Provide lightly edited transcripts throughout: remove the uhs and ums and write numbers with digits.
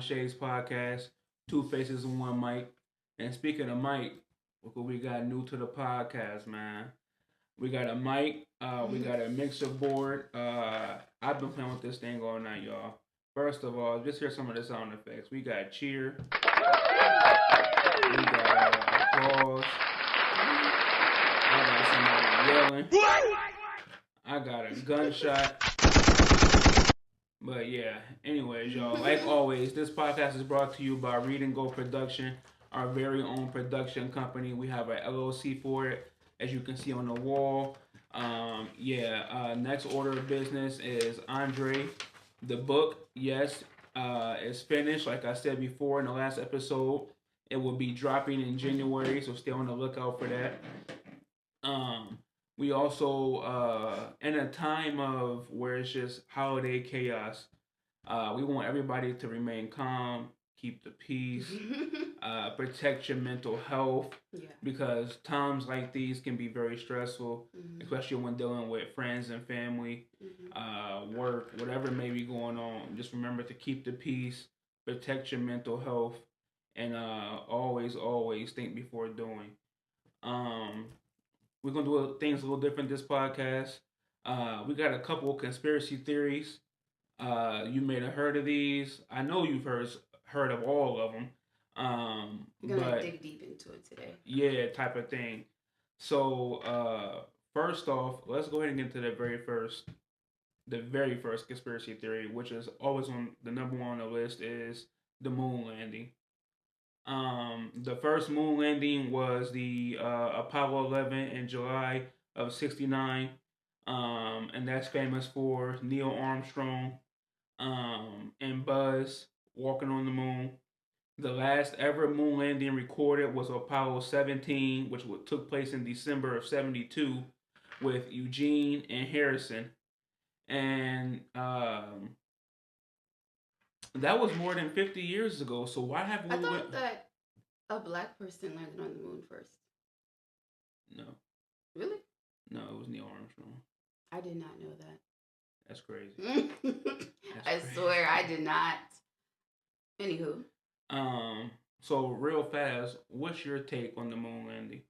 Shades podcast. Two faces and one mic. And speaking of mic, look what we got new to the podcast, man. We got a mic. We got a mixer board. I've been playing with this thing all night, y'all. First of all, just hear some of the sound effects. We got cheer. We got applause. I got somebody yelling. I got a gunshot. But yeah, anyways, y'all, like always, this podcast is brought to you by Read and Go Production, our very own production company. We have an LLC for it, as you can see on the wall. Next order of business is Andre. The book, yes, is finished. Like I said before in the last episode, it will be dropping in January, so stay on the lookout for that. Um, we also, in a time of where it's just holiday chaos, we want everybody to remain calm, keep the peace, protect your mental health, Yeah. because times like these can be very stressful, Mm-hmm. especially when dealing with friends and family, work, whatever may be going on. Just remember to keep the peace, protect your mental health, and always think before doing. Um, we're gonna do things a little different this podcast. We got a couple of conspiracy theories. You may have heard of these. I know you've heard of all of them. We're gonna But dig deep into it today. yeah, type of thing. So first off, let's go ahead and get into the very first conspiracy theory, which is always on the number one on the list, is the moon landing. The first moon landing was the Apollo 11 in July of '69, and that's famous for Neil Armstrong and Buzz walking on the moon. The last ever moon landing recorded was Apollo 17, which took place in December of '72 with Eugene and Harrison, and that was more than 50 years ago. So why have I we thought that a black person landed on the moon first. No, Really? no, it was Neil Armstrong. I did not know that. That's crazy. I swear I did not. Anywho. Um. So real fast, what's your take on the moon landing?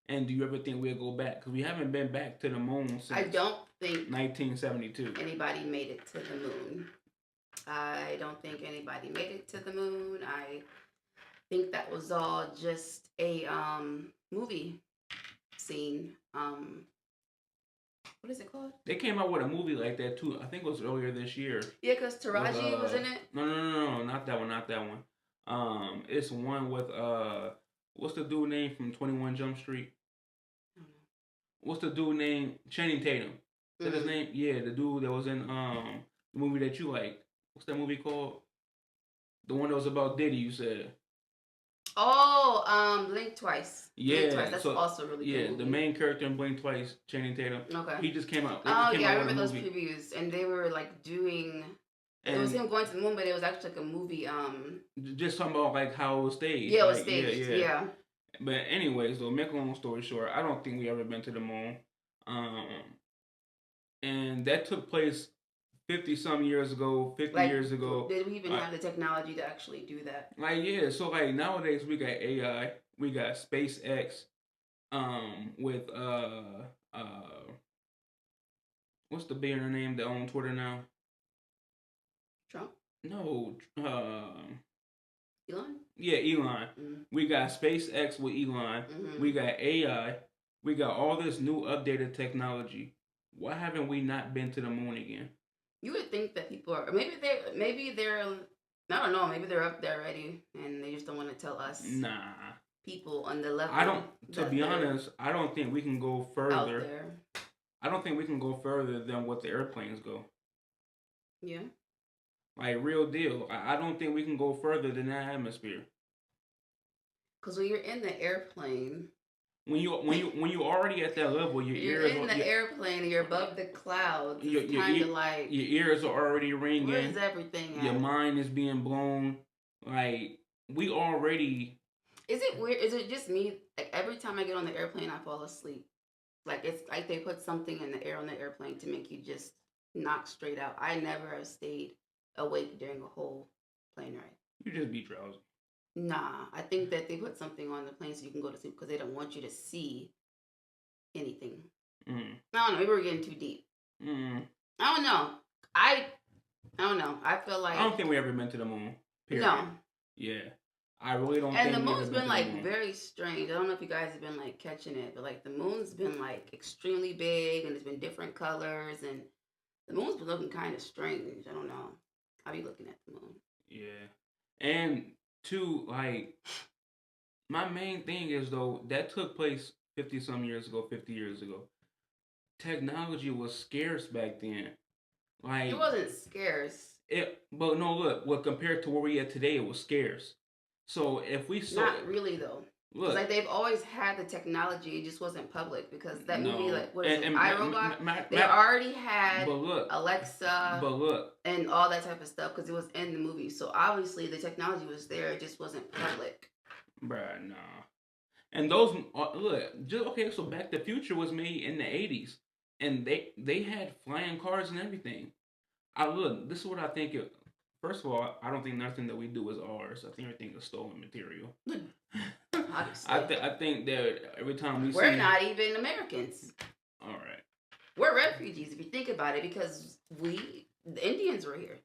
And do you ever think we'll go back? Because we haven't been back to the moon since I don't think 1972. anybody made it to the moon. I don't think anybody made it to the moon. I think that was all just a movie scene. What is it called? They came out with a movie like that too. I think it was earlier this year. Yeah, because Taraji was in it. No, not that one, not that one. It's one with what's the dude name from 21 Jump Street? I don't know. What's the dude name? Channing Tatum. Is that his name? Yeah, the dude that was in the movie that you like. What's that movie called? The one that was about Diddy. You said. Oh, Blink Twice. Yeah, Blink Twice. That's also really good. Yeah, the main character in Blink Twice, Channing Tatum. Okay. He just came out. Oh yeah, I remember those previews, and they were like doing. And it was him going to the moon, but it was actually like a movie. Just talking about like how it was staged. Yeah, it was staged. Yeah. But anyways, though, make a long story short, I don't think we ever been to the moon. And that took place 50 some years ago, 50 years ago. Did we even have the technology to actually do that? Like, yeah, so like nowadays we got AI, we got SpaceX, with what's the billionaire name that owns Twitter now? Trump? No, Elon? Yeah, Elon. Mm-hmm. We got SpaceX with Elon. Mm-hmm. We got AI. We got all this new updated technology. Why haven't we not been to the moon again? You would think that people are maybe they're I don't know, maybe they're up there already and they just don't want to tell us. Nah. People on the level. To be honest, I don't think we can go further. Out there. I don't think we can go further than what the airplanes go. Yeah. Like real deal. I don't think we can go further than that atmosphere. Cause when you're in the airplane, when you already at that level, you're in the airplane and you're above the clouds. It's kind of like your ears are already ringing. Where's everything at? Your mind is being blown. Like we already. Is it weird? Is it just me? Like every time I get on the airplane, I fall asleep. Like it's like they put something in the air on the airplane to make you just knock straight out. I never have stayed awake during a whole plane ride. You just be drowsy. Nah, I think that they put something on the plane so you can go to sleep because they don't want you to see anything. Mm. I don't know. Maybe we're getting too deep. Mm. I don't know. I I don't know. I feel I don't like think we ever been to the moon. no. Period. Yeah. I really don't And the think we ever moon's been been to the like moon. very strange. I don't know if you guys have been like catching it, but like the moon's been like extremely big and it's been different colors and the moon's been looking kind of strange. I don't know. I'll be looking at the moon. Yeah. And two, like, my main thing is though that took place 50 some years ago, 50 years ago. Technology was scarce back then. It Like wasn't scarce. it, but no, look, well, compared to where we at today, it was scarce. So if we saw, Not really though. Cause look, like they've always had the technology, it just wasn't public. Because that movie, no, like what is it, iRobot? They Matt, already had but look, Alexa but look, and all that type of stuff because it was in the movie. So obviously the technology was there, it just wasn't public. bruh, nah. And those, look, just okay. So Back to the Future was made in the 80s, and they had flying cars and everything. I look. This is what I think. First of all, I don't think nothing that we do is ours. I think everything is stolen material. Obviously, I think that every time we we're see, not even Americans. all right, We're refugees if you think about it, because the Indians were here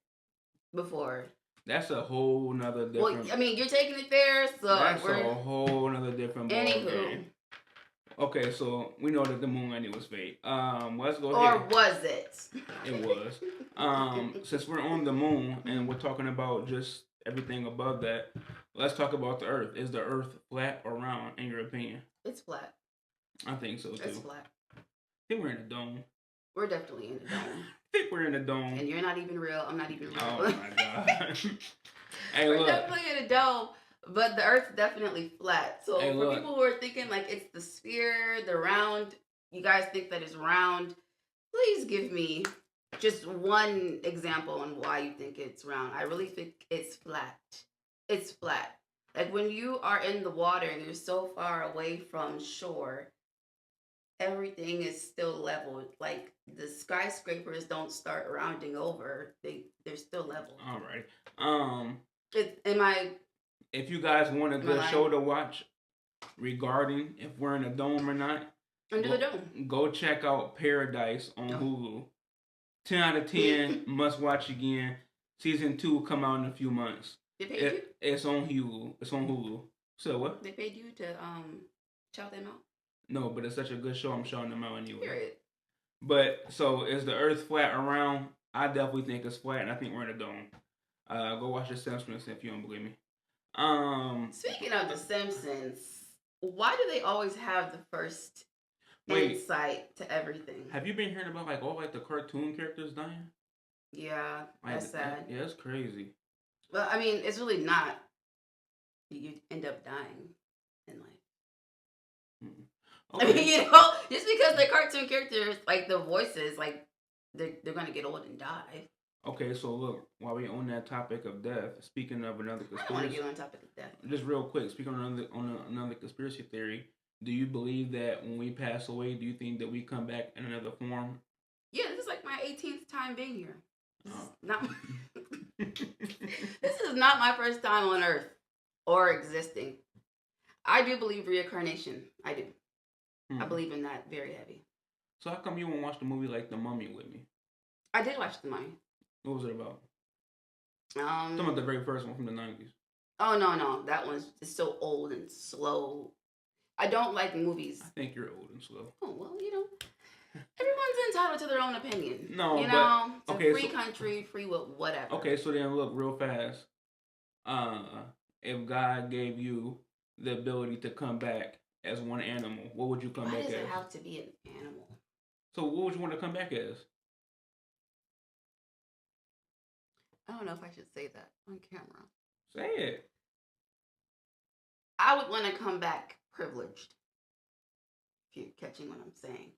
before. that's a whole nother Well, different. I mean, you're taking it there, so That's we're a whole nother different ball anywho. game. Okay, so we know that the moon landing was fake. Let's go Or ahead. was it? It was. Since we're on the moon and we're talking about just everything above that, let's talk about the Earth. Is the Earth flat or round, in your opinion? It's flat. I think so It's too. flat. I think we're in a dome. We're definitely in the dome. I think we're in a dome. And you're not even real. I'm not even real. Oh my god. Hey, We're look. definitely in a dome, but the Earth's definitely flat. So Hey, for look. people who are thinking like it's the sphere, the round, you guys think that it's round, please give me just one example on why you think it's round. I really think it's flat. It's flat. Like when you are in the water and you're so far away from shore, everything is still level. Like the skyscrapers don't start rounding over. They're still level. All right. Am I If you guys want a good lying? show to watch regarding if we're in a dome or not, Under the dome? go check out Paradise on Hulu. 10 out of 10, must watch again. Season 2 will come out in a few months. They paid you? It's on Hulu. It's on Hulu. So what? They paid you to shout them out? No, but it's such a good show. I'm shouting them out anyway. Period. But so is the Earth flat or round? I definitely think it's flat, and I think we're in a dome. Go watch The Simpsons if you don't believe me. Speaking of The Simpsons, why do they always have the first insight to everything? Have you been hearing about like all like the cartoon characters dying? Yeah, Like, that's sad. Yeah, it's crazy. Well, I mean, it's really not. You end up dying in life. Okay. I mean, just because they're cartoon characters, like the voices, like they're gonna get old and die. Okay, so look, while we're on that topic of death, speaking of another conspiracy, I don't want to get on topic of death. Just real quick, speaking on another conspiracy theory, do you believe that when we pass away, do you think that we come back in another form? Yeah, this is like my 18th time being here. This is not. This is not my first time on Earth or existing. I do believe reincarnation. I do. I believe in that very heavy. So how come you won't watch the movie like The Mummy with me? I did watch The Mummy. What was it about? Talking about the very first one from the 90s. Oh no, that one's just so old and slow. I don't like movies. I think you're old and slow. Oh well, everyone's entitled to their own opinion. No, it's a free country, free whatever. Okay, so then look real fast. If God gave you the ability to come back as one animal, what would you come back as? Why does it have to be an animal? So what would you want to come back as? I don't know if I should say that on camera. Say it. I would want to come back privileged. If you're catching what I'm saying.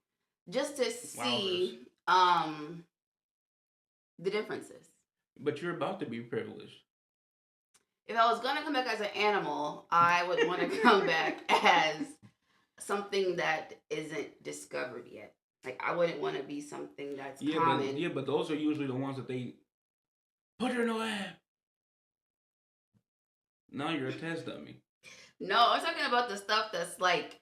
Just to see the differences. But you're about to be privileged. If I was going to come back as an animal, I would want to come back as something that isn't discovered yet. Like, I wouldn't want to be something that's common. But those are usually the ones that they put her in the lab. Now you're a test dummy. No, I'm talking about the stuff that's like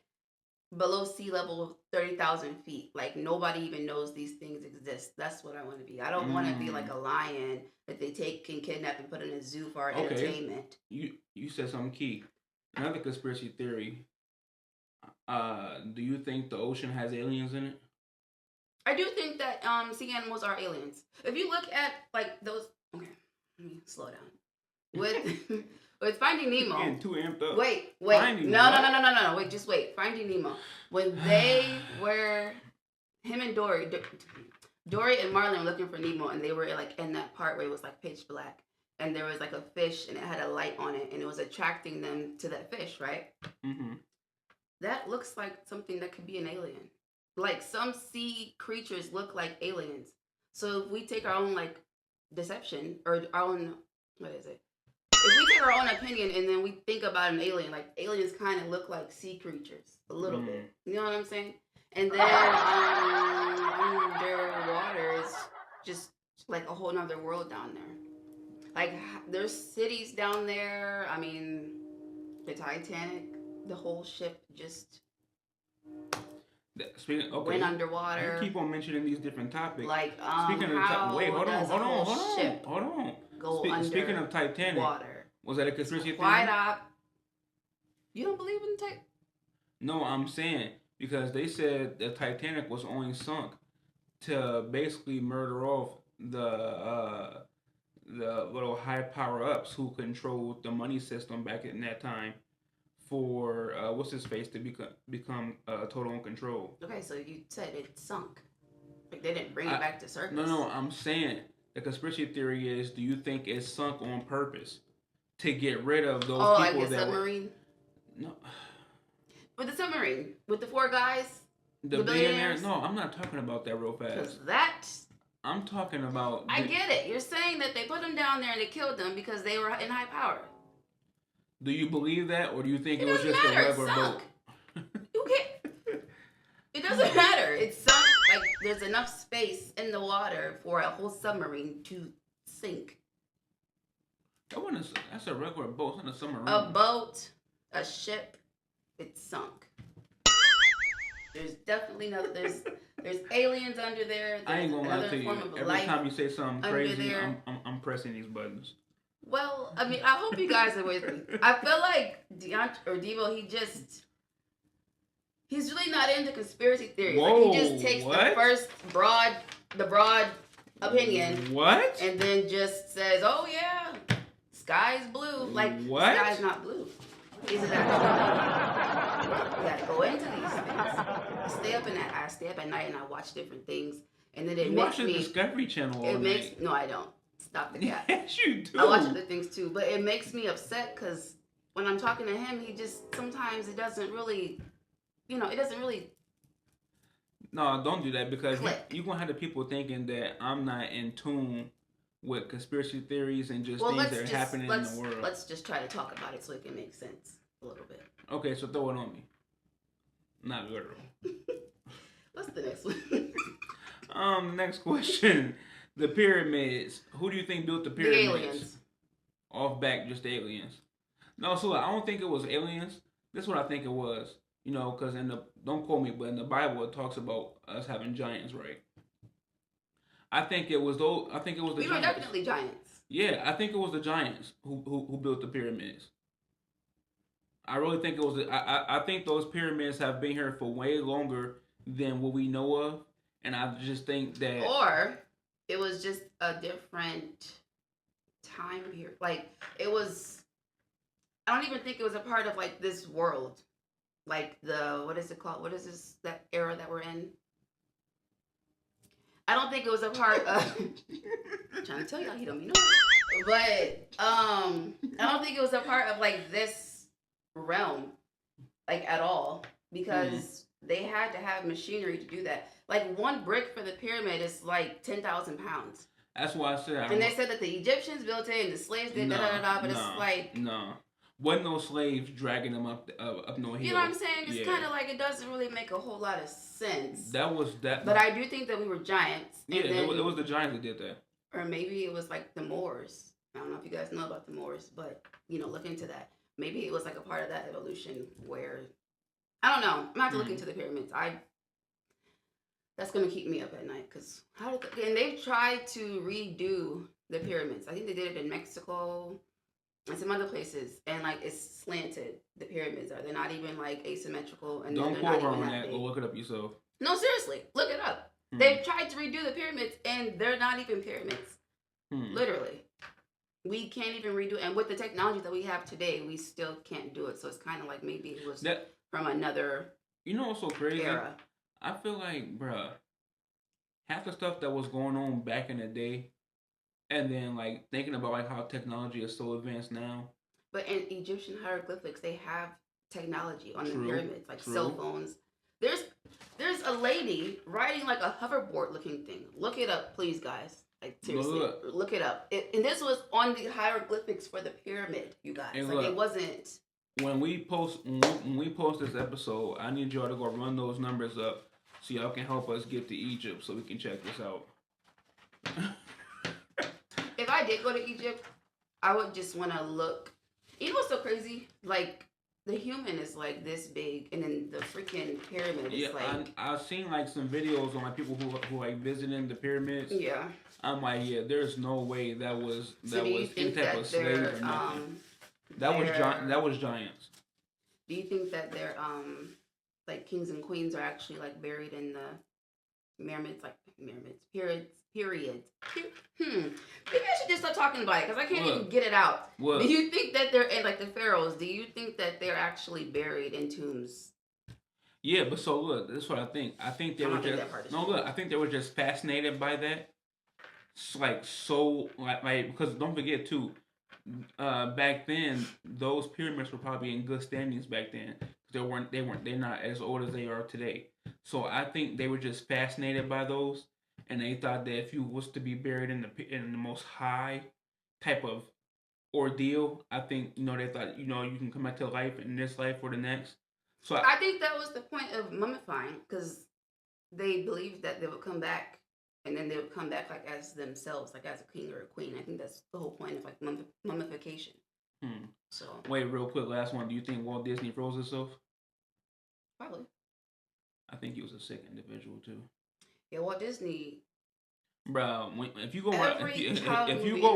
below sea level 30,000 feet. Like nobody even knows these things exist. That's what I want to be. I don't want to be like Mm. a lion that they take and kidnap and put in a zoo for our Okay. entertainment. You said something key. Another conspiracy theory. Do you think the ocean has aliens in it? I do think that sea animals are aliens. If you look at like those, okay, let me slow down. With with Finding You Nemo. getting too amped up. Wait. Finding No, no, what? no, no, no, no, no. Wait, just wait. Finding Nemo. When they were him and Dory and Marlin were looking for Nemo, and they were like in that part where it was like pitch black, and there was like a fish, and it had a light on it, and it was attracting them to that fish, right? Mm-hmm. That looks like something that could be an alien. Like some sea creatures look like aliens. So if we take our own like deception or our own, what is it? If we take our own opinion and then we think about an alien, like aliens kind of look like sea creatures a little bit. You know what I'm saying? And then underwater is just like a whole nother world down there. Like there's cities down there. I mean, the Titanic, the whole ship just Speaking, okay, went you underwater. keep on mentioning these different topics. Like Speaking of how wait, hold on, does a hold on, whole hold on, ship hold on. go under Speaking of Titanic, water? was that a conspiracy theory? Quite up. You don't believe in Titanic? No, I'm saying because they said the Titanic was only sunk to basically murder off the little high power ups who controlled the money system back in that time for what's his face to become total in control. Okay, so you said it sunk. Like they didn't bring it I, back to surface. no, I'm saying the conspiracy theory is: do you think it sunk on purpose to get rid of those people like a that submarine? were no With the submarine, with the four guys, the billionaires? No, I'm not talking about that real fast. Because that. I'm talking about. I get it. You're saying that they put them down there and they killed them because they were in high power. Do you believe that, or do you think It it was doesn't just matter. a regular It's boat? sunk. You can't. It doesn't matter. It's sunk. Like there's enough space in the water for a whole submarine to sink. That's a regular boat. It's not a submarine. A boat, a ship, it's sunk. There's definitely no. There's aliens under there. I ain't gonna lie to you. Every life time you say something crazy, there. I'm pressing these buttons. Well, I mean, I hope you guys are with me. I feel like Devo, he's really not into conspiracy theories. Whoa, like he just takes what? the first broad opinion. What? And then just says, "Oh yeah, sky's blue." Like what? Sky's not blue. Is it actually blue? You gotta go into these things. I stay up at night and I watch different things, and then it you makes watch me. the Discovery Channel all It makes night. no, I don't. Stop the cat. Yes, you do. I watch other things too, but it makes me upset because when I'm talking to him, he just sometimes it doesn't really. No, don't do that because Click. you're gonna have the people thinking that I'm not in tune with conspiracy theories and just things that are happening in the world. Let's just try to talk about it so it can make sense a little bit. Okay, so throw it on me. Not literal. What's the next one? Next question. The pyramids. Who do you think built the The pyramids? aliens. Off back, just the aliens. No, so I don't think it was aliens. This is what I think it was. You know, because don't quote me, but in the Bible it talks about us having giants, right? I think it was those. I think it was the We giants. were definitely giants. Yeah, I think it was the giants who built the pyramids. I really think it was. I think those pyramids have been here for way longer than what we know of, and I just think that. Or it was just a different time period. Like it was. I don't even think it was a part of like this world. Like what is it called? What is that era that we're in? I don't think it was a part of. I'm trying to tell y'all he don't be knowing, but I don't think it was a part of like this realm, like at all, because they had to have machinery to do that. Like one brick for the pyramid is like 10,000 pounds. That's why I said. And they said that the Egyptians built it and the slaves did but it's like wasn't no slaves dragging them up no hill. You know what I'm saying? It's kind of like it doesn't really make a whole lot of sense. That was that. But I do think that we were giants. Yeah, it was the giants that did that. Or maybe it was like the Moors. I don't know if you guys know about the Moors, but look into that. Maybe it was like a part of that evolution where I don't know. I'm gonna have to look into the pyramids. That's gonna keep me up at night because and they've tried to redo the pyramids. I think they did it in Mexico and some other places, and like it's slanted. The pyramids are. They're not even like asymmetrical, and Don't they're quote not her even on that that. big. Go look it up yourself. No, seriously, look it up. They've tried to redo the pyramids, and they're not even pyramids. Literally, we can't even redo. And with the technology that we have today, we still can't do it. So it's kind of like maybe it was from another. You know what's so crazy? Era. I feel like, bruh, half the stuff that was going on back in the day, and then like thinking about like how technology is so advanced now. But in Egyptian hieroglyphics, they have technology on the pyramids, like cell phones. There's a lady riding like a hoverboard looking thing. Look it up, please, guys. Like seriously, look it up. And this was on the hieroglyphics for the pyramid, you guys. And like look, it wasn't. When we post this episode, I need y'all to go run those numbers up so y'all can help us get to Egypt so we can check this out. If I did go to Egypt, I would just want to look. You know what's so crazy? Like the human is like this big, and then the freaking pyramid is like. I've seen like some videos on like people who like visiting the pyramids. Yeah. I'm like, yeah, there's no way that was any type of slave or nothing. That was giants. Do you think that their like kings and queens are actually like buried in the periods? Maybe I should just start talking about it because I can't even get it out. What? Do you think that they're like the pharaohs? Do you think that they're actually buried in tombs? Yeah, but so look, this is what I think. I think they were just I think they were just fascinated by that. Like because don't forget too. Back then, those pyramids were probably in good standings back then. They're not as old as they are today. So I think they were just fascinated by those, and they thought that if you was to be buried in the most high type of ordeal, I think they thought you can come back to life in this life or the next. So I think that was the point of mummifying because they believed that they would come back. And then they would come back like as themselves, like as a king or a queen. I think that's the whole point of like mummification. So wait, real quick, last one. Do you think Walt Disney froze himself? Probably. I think he was a sick individual too. Yeah, Walt Disney. Bro, if you go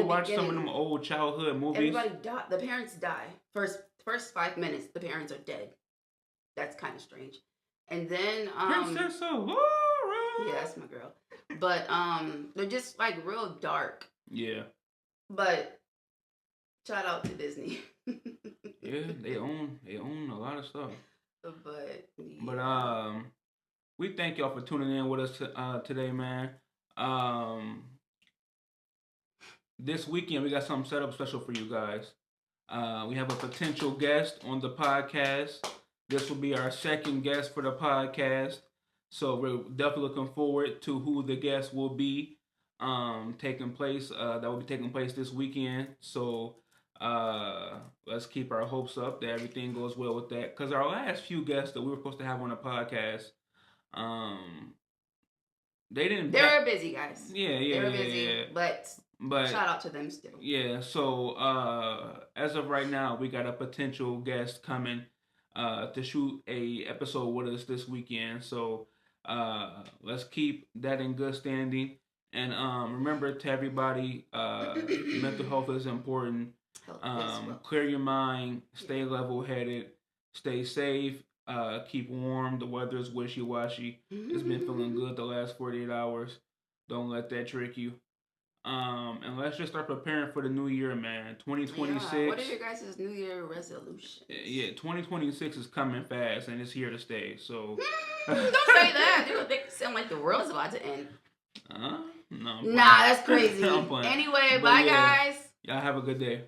watch some of them old childhood movies, everybody died. The parents die first 5 minutes. The parents are dead. That's kind of strange. And then Princess Aurora. Yeah, that's my girl. But they're just like real dark. Yeah. But shout out to Disney. Yeah, they own a lot of stuff. But we thank y'all for tuning in with us today, man. This weekend we got something set up special for you guys. We have a potential guest on the podcast. This will be our second guest for the podcast. So we're definitely looking forward to who the guest will be taking place. That will be taking place this weekend. So let's keep our hopes up that everything goes well with that. Because our last few guests that we were supposed to have on the podcast, they were busy, guys. Yeah, they were busy, but shout out to them still. Yeah. So as of right now, we got a potential guest coming to shoot a episode with us this weekend. So let's keep that in good standing. And remember to everybody, mental health is important. Clear your mind, stay level-headed, stay safe, keep warm. The weather is wishy-washy. It's been feeling good the last 48 hours. Don't let that trick you. And let's just start preparing for the new year, man. 2026. Yeah, what are your guys' New Year resolutions? Yeah, 2026 is coming fast and it's here to stay. So don't say that. They would make it sound like the world's about to end. No. Nah, that's crazy. Anyway, bye guys. Y'all have a good day.